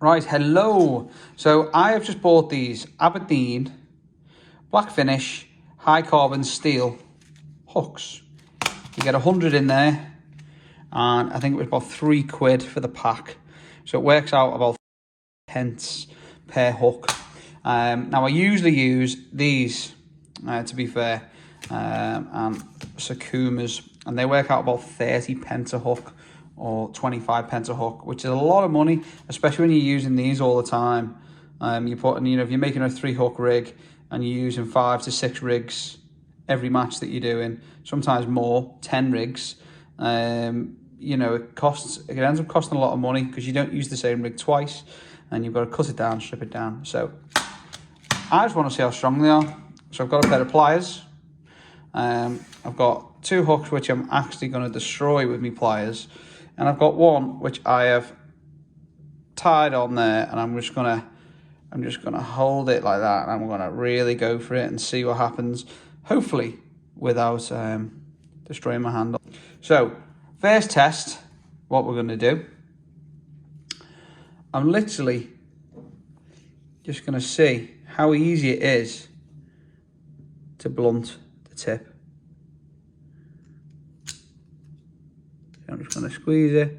Right, hello. So I have just bought these Aberdeen black finish high carbon steel hooks. You get 100 in there, and I think it was about £3 for the pack. So it works out about pence per hook. Now I usually use these, to be fair, and Sakumas, and they work out about 30 pence a hook or 25 pence a hook, which is a lot of money, especially when you're using these all the time. You're putting, if you're making a 3-hook rig and you're using 5 to 6 rigs every match that you're doing, sometimes more, 10 rigs, it ends up costing a lot of money because you don't use the same rig twice, and you've got to cut it down, strip it down. So I just want to see how strong they are. So I've got a pair of pliers. I've got 2 hooks which I'm actually going to destroy with my pliers, and I've got one which I have tied on there, and I'm just gonna hold it like that, and I'm gonna really go for it and see what happens, hopefully without destroying my handle. So first test, what we're gonna do, I'm literally just gonna see how easy it is to blunt the tip. I'm just going to squeeze it.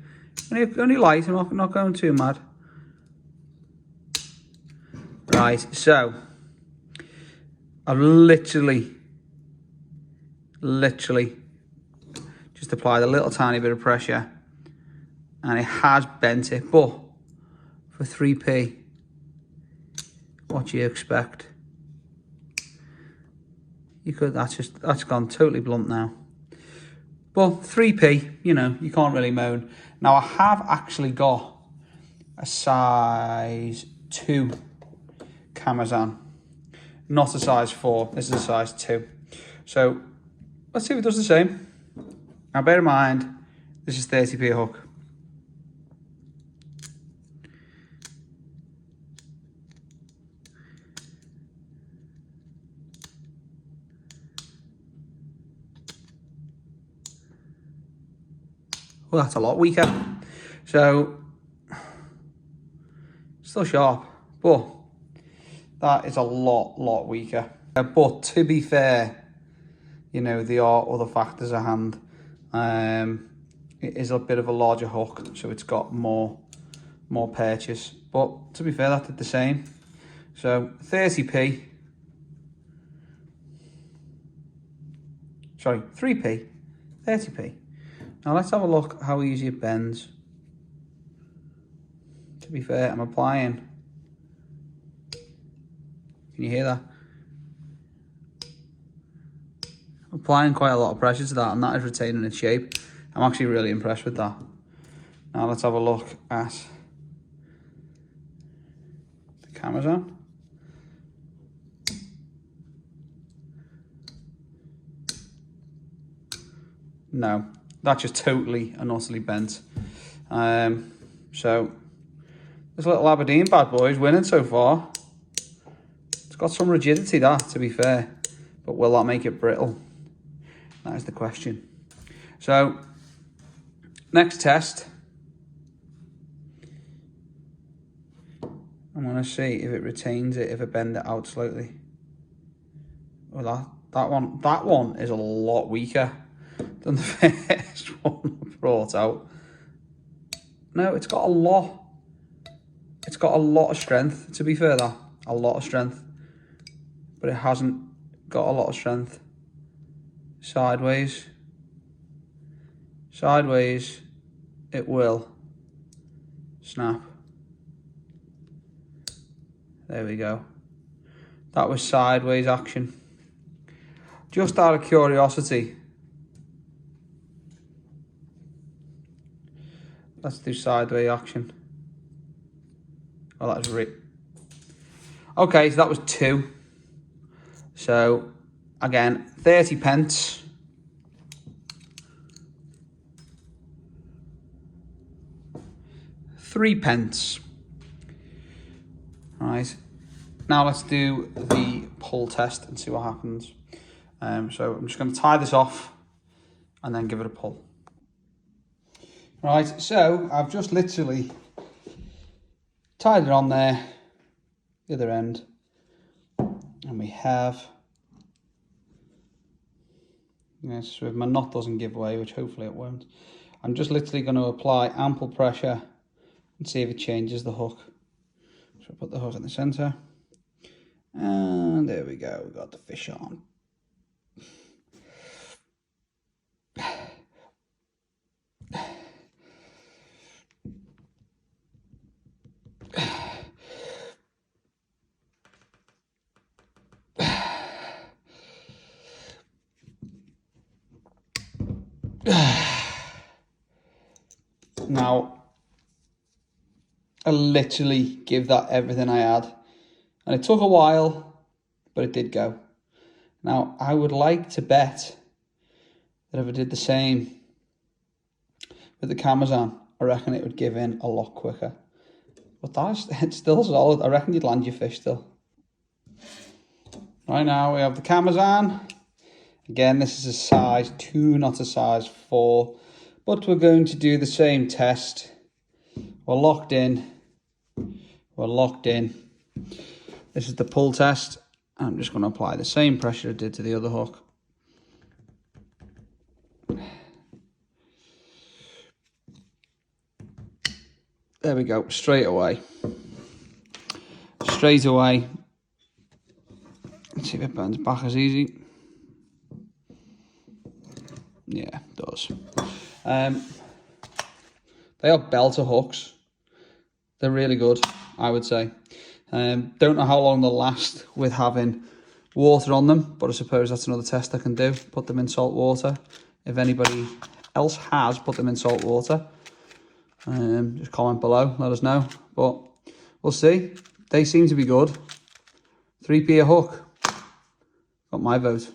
Only light, I'm not going too mad. Right, so I've literally just applied a little tiny bit of pressure, and it has bent it, but for 3p, what do you expect? That's gone totally blunt now. Well, 3p, you can't really moan. Now, I have actually got a size 2 Camazan, not a size 4. This is a size 2. So, let's see if it does the same. Now, bear in mind, this is 30p a hook. Well, that's a lot weaker. So, still sharp, but that is a lot weaker. But to be fair, there are other factors at hand. It is a bit of a larger hook, so it's got more purchase. But to be fair, that did the same. So 30p. Sorry, 3p, 30p. Now let's have a look how easy it bends. To be fair, I'm applying. Can you hear that? I'm applying quite a lot of pressure to that, and that is retaining its shape. I'm actually really impressed with that. Now let's have a look at the Camazan. No. That's just totally and utterly bent. So this little Aberdeen bad boy is winning so far. It's got some rigidity, that, to be fair, but will that make it brittle? That is the question. So next test, I'm going to see if it retains it, if I bend it out slightly. Well, that one is a lot weaker than the first one I brought out. No, it's got a lot of strength, to be fair, a lot of strength, but it hasn't got a lot of strength sideways. It will snap. There we go. That was sideways action. Just out of curiosity, let's do sideways action. Oh, that's right. Okay, so that was 2. So, again, 30 pence. £3. Right. Now let's do the pull test and see what happens. So I'm just going to tie this off and then give it a pull. Right, so I've just literally tied it on there, the other end, and we have, yes, if my knot doesn't give way, which hopefully it won't, I'm just literally going to apply ample pressure and see if it changes the hook. So I put the hook in the centre, and there we go, we got the fish on. Now, I literally give that everything I had, and it took a while, but it did go. Now, I would like to bet that if I did the same with the cameras on, I reckon it would give in a lot quicker. But it's still solid. I reckon you'd land your fish still. Right now we have the cameras on. Again, this is a size 2, not a size 4. But we're going to do the same test. We're locked in. We're locked in. This is the pull test. I'm just going to apply the same pressure I did to the other hook. There we go, straight away. Straight away. Let's see if it bends back as easy. Yeah, it does. They are belter hooks. They're really good, I would say. Don't know how long they'll last with having water on them, but I suppose that's another test I can do. Put them in salt water. If anybody else has put them in salt water, just comment below, let us know. But we'll see. They seem to be good. 3p a hook. Got my vote.